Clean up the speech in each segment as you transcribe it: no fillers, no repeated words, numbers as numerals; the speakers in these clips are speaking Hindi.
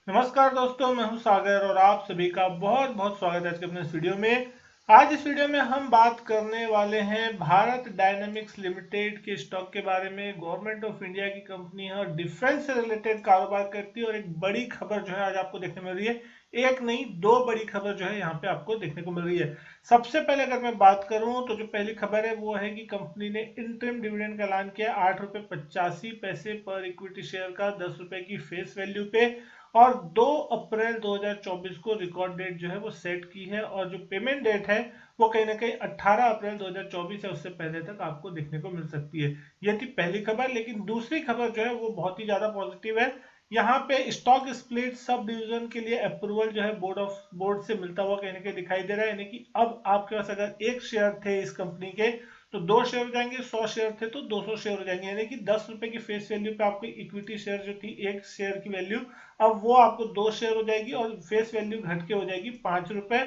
नमस्कार दोस्तों, मैं हूं सागर और आप सभी का बहुत बहुत स्वागत है आज के अपने इस वीडियो में। आज इस वीडियो में हम बात करने वाले हैं भारत डायनामिक्स लिमिटेड के स्टॉक के बारे में। गवर्नमेंट ऑफ इंडिया की कंपनी है और डिफेंस से रिलेटेड कारोबार करती है और एक बड़ी खबर जो है आज आपको देखने मिल रही है। एक नहीं, दो बड़ी खबर जो है यहाँ पे आपको देखने को मिल रही है। सबसे पहले अगर मैं बात करूं तो जो पहली खबर है वो है कि कंपनी ने इंटरिम डिविडेंड का ऐलान किया 8 रुपये 85 पैसे पर इक्विटी शेयर का, 10 रुपए की फेस वैल्यू पे। और 2 अप्रैल 2024 को रिकॉर्ड डेट जो है वो सेट की है और जो पेमेंट डेट है वो कहीं ना कहीं 18 अप्रैल 2024 है, उससे पहले तक आपको देखने को मिल सकती है। ये थी पहली खबर। लेकिन दूसरी खबर जो है वो बहुत ही ज्यादा पॉजिटिव है। यहाँ पे स्टॉक स्प्लिट सब डिवीजन के लिए अप्रूवल जो है बोर्ड से मिलता हुआ कहीं ना कहीं दिखाई दे रहा है। यानी कि अब आपके पास अगर एक शेयर थे इस कंपनी के तो 2 शेयर हो जाएंगे, 100 शेयर थे तो 200 शेयर हो जाएंगे। यानी कि 10 रुपए की फेस वैल्यू पे आपकी इक्विटी शेयर जो थी एक शेयर की वैल्यू, अब वो आपको 2 शेयर हो जाएगी और फेस वैल्यू घट के हो जाएगी 5 रुपए।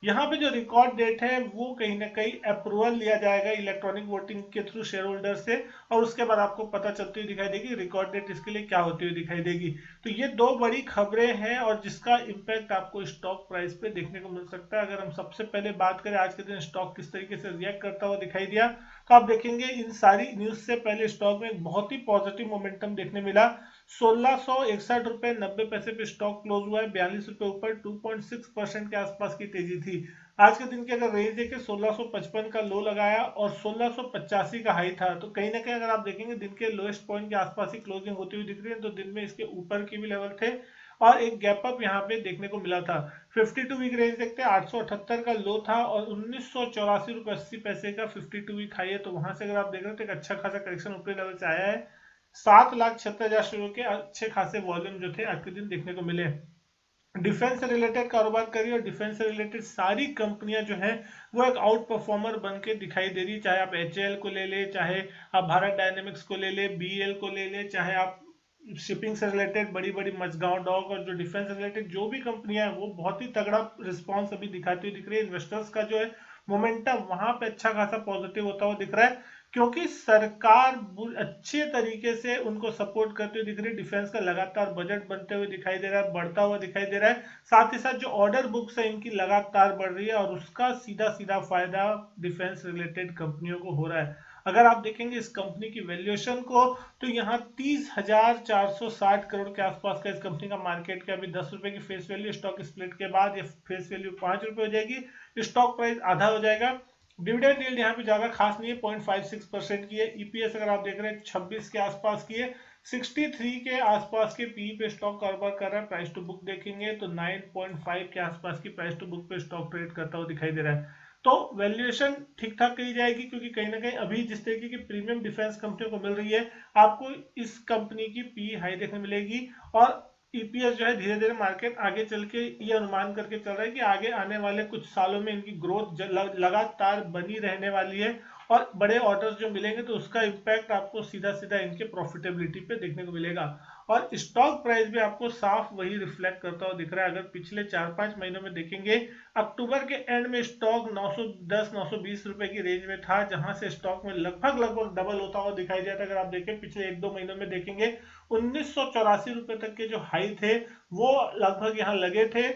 यहाँ पे जो रिकॉर्ड डेट है वो कहीं ना कहीं अप्रूवल लिया जाएगा इलेक्ट्रॉनिक वोटिंग के थ्रू शेयर होल्डर से, और उसके बाद आपको पता चलती हुई दिखाई देगी रिकॉर्ड डेट इसके लिए क्या होती हुई दिखाई देगी। तो ये दो बड़ी खबरें हैं और जिसका इम्पैक्ट आपको स्टॉक प्राइस पे देखने को मिल सकता है। अगर हम सबसे पहले बात करें आज के दिन स्टॉक किस तरीके से रिएक्ट करता हुआ दिखाई दिया, तो आप देखेंगे इन सारी न्यूज से पहले स्टॉक में बहुत ही पॉजिटिव मोमेंटम देखने मिला। 1661 रुपए 90 पैसे पे स्टॉक क्लोज हुआ है, 42 रुपए ऊपर, 2.6% के आसपास की तेजी थी। आज के दिन की अगर रेंज देखें 1655 का लो लगाया और 1685 का हाई था। तो कहीं ना कहीं अगर आप देखेंगे दिन के लोएस्ट पॉइंट के आसपास ही क्लोजिंग होती हुई दिख रही है, तो दिन में इसके ऊपर की भी लेवल थे और एक गैप अप यहाँ पे देखने को मिला था। 52 वीक रेंज देखते हैं, 878 का लो था और 1984 रुपए 80 पैसे का 52 वीक हाई है। तो वहां से अगर आप देख रहे हो तो एक अच्छा खासा करेक्शन ऊपरी लेवल से आया है। 7,76,000 शेयरों के अच्छे खासे वॉल्यूम जो थे आज के दिन देखने को मिले। डिफेंस से रिलेटेड कारोबार करिए और डिफेंस से रिलेटेड सारी कंपनियां जो हैं वो एक आउट परफॉर्मर बन के दिखाई दे रही है। चाहे आप एचएएल को ले ले, चाहे आप भारत डायनेमिक्स को ले ले, बीएल को ले ले, चाहे आप शिपिंग से रिलेटेड बड़ी बड़ी मझगांव डॉक और जो डिफेंस से रिलेटेड जो भी कंपनियां हैं वो बहुत ही तगड़ा रिस्पॉन्स अभी दिखाती हुई दिख रही है। इन्वेस्टर्स का जो है मोमेंटम वहां पे अच्छा खासा पॉजिटिव होता हुआ दिख रहा है, क्योंकि सरकार अच्छे तरीके से उनको सपोर्ट करते हुए दिख रही है। डिफेंस का लगातार बजट बनते हुए दिखाई दे रहा है, बढ़ता हुआ दिखाई दे रहा है। साथ ही साथ जो ऑर्डर बुक्स है इनकी लगातार बढ़ रही है और उसका सीधा सीधा फायदा डिफेंस रिलेटेड कंपनियों को हो रहा है। अगर आप देखेंगे इस कंपनी की वैल्यूएशन को तो यहाँ 30,460 करोड़ के आसपास का इस कंपनी का मार्केट का अभी 10 रुपए की फेस वैल्यू, स्टॉक स्प्लिट के बाद ये फेस वैल्यू 5 रुपए हो जाएगी, स्टॉक प्राइस आधा हो जाएगा। डिविडेंड यील्ड यहाँ पे ज्यादा खास नहीं है, 0.56% की है। ईपीएस अगर आप देख रहे हैं 26 के आसपास की है, 63 के आसपास के पी पे स्टॉक कारोबार कर रहा है। प्राइस टू बुक देखेंगे तो 9.5 के आसपास की प्राइस टू बुक पे स्टॉक ट्रेड करता हुआ दिखाई दे रहा है। तो वैल्यूएशन ठीक ठाक कही जाएगी, क्योंकि कहीं ना कहीं अभी जिस तरीके की प्रीमियम डिफेंस कंपनियों को मिल रही है आपको इस कंपनी की पी हाई देखने मिलेगी। और ईपीएस जो है धीरे धीरे मार्केट आगे चल के ये अनुमान करके चल रहा है कि आगे आने वाले कुछ सालों में इनकी ग्रोथ लगातार बनी रहने वाली है और बड़े ऑर्डर्स जो मिलेंगे तो उसका इम्पैक्ट आपको सीधा सीधा इनके प्रॉफिटेबिलिटी पे देखने को मिलेगा। और स्टॉक प्राइस भी आपको साफ वही रिफ्लेक्ट करता हुआ दिख रहा है। अगर पिछले 4-5 महीनों में देखेंगे, अक्टूबर के एंड में स्टॉक 910-920 रुपए की रेंज में था, जहां से स्टॉक में लगभग लगभग डबल होता हुआ दिखाई दिया था। अगर आप देखें पिछले 1-2 महीनों में देखेंगे 1984 रुपए तक के जो हाई थे वो लगभग यहाँ लगे थे।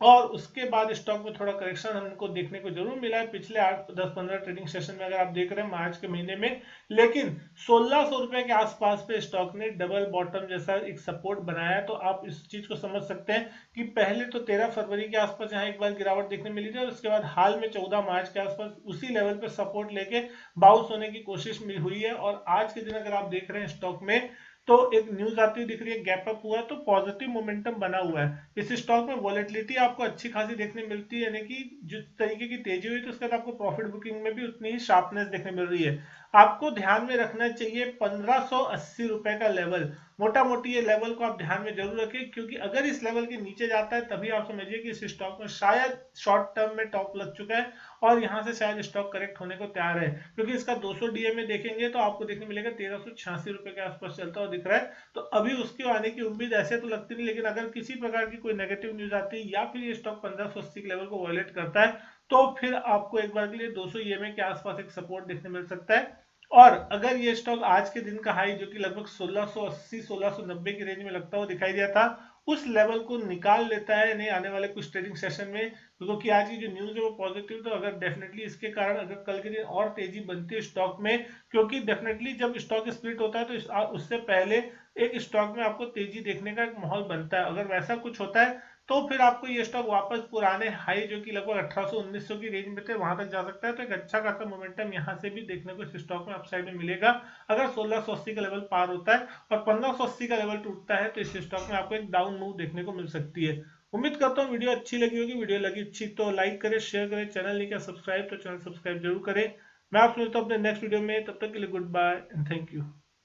और उसके बाद स्टॉक में थोड़ा करेक्शन हमको देखने को जरूर मिला है पिछले 8-10-15 ट्रेडिंग सेशन में, अगर आप देख रहे हैं मार्च के महीने में। लेकिन 1600 रुपए के आसपास पे स्टॉक ने डबल बॉटम जैसा एक सपोर्ट बनाया है। तो आप इस चीज को समझ सकते हैं कि पहले तो 13 फरवरी के आसपास यहाँ एक बार गिरावट देखने मिली थी और उसके बाद हाल में 14 मार्च के आसपास उसी लेवल पे सपोर्ट लेके बाउंस होने की कोशिश हुई है। और आज के दिन अगर आप देख रहे हैं स्टॉक में तो एक न्यूज आती हुई दिख रही है, गैप अप हुआ है तो पॉजिटिव मोमेंटम बना हुआ है। इस स्टॉक में वॉलेटिलिटी आपको अच्छी खासी देखने मिलती है, यानी कि जिस तरीके की तेजी हुई तो उसके बाद आपको प्रॉफिट बुकिंग में भी उतनी ही शार्पनेस देखने मिल रही है। आपको ध्यान में रखना चाहिए 1580 रुपए का लेवल, मोटा मोटी ये लेवल को आप ध्यान में जरूर रखें, क्योंकि अगर इस लेवल के नीचे जाता है तभी आप समझिए कि इस स्टॉक में शायद शॉर्ट टर्म में टॉप लग चुका है और यहाँ से शायद स्टॉक करेक्ट होने को तैयार है। क्योंकि इसका 200 डीएमए देखेंगे तो आपको देखने मिलेगा 1386 रुपए के आसपास चलता हुआ दिख रहा है। तो अभी उसके आने की उम्मीद ऐसे तो लगती नहीं, लेकिन अगर किसी प्रकार की कोई नेगेटिव न्यूज आती है या फिर ये स्टॉक 1580 के लेवल को वॉयलेट करता है तो फिर आपको एक बार के लिए 200 ईएमए के आसपास एक सपोर्ट देखने मिल सकता है। और अगर ये स्टॉक आज के दिन का हाई जो कि लगभग 1680 1690 की रेंज में लगता हुआ दिखाई दिया था उस लेवल को निकाल लेता है नहीं आने वाले कुछ ट्रेडिंग सेशन में, क्योंकि आज की जो न्यूज है वो पॉजिटिव, तो अगर डेफिनेटली इसके कारण अगर कल के दिन और तेजी बनती है स्टॉक में, क्योंकि डेफिनेटली जब स्टॉक स्प्लिट होता है तो उससे पहले एक स्टॉक में आपको तेजी देखने का एक माहौल बनता है। अगर वैसा कुछ होता है तो फिर आपको ये स्टॉक वापस पुराने हाई जो कि लगभग 1800-1900 की रेंज में थे वहां तक जा सकता है। तो एक अच्छा खासा मोमेंटम यहाँ से भी देखने को इस स्टॉक में अपसाइड में मिलेगा अगर 1680 का लेवल पार होता है और 1580 का लेवल टूटता है तो इस स्टॉक में आपको एक डाउन मूव देखने को मिल सकती है। उम्मीद करता हूँ वीडियो अच्छी लगी होगी। वीडियो लगी अच्छी तो लाइक करें, शेयर करें, चैनल नहीं किया सब्सक्राइब तो चैनल सब्सक्राइब जरूर करें। मैं आपसे मिलता हूँ अपने नेक्स्ट वीडियो में, तब तक के लिए goodbye and thank you.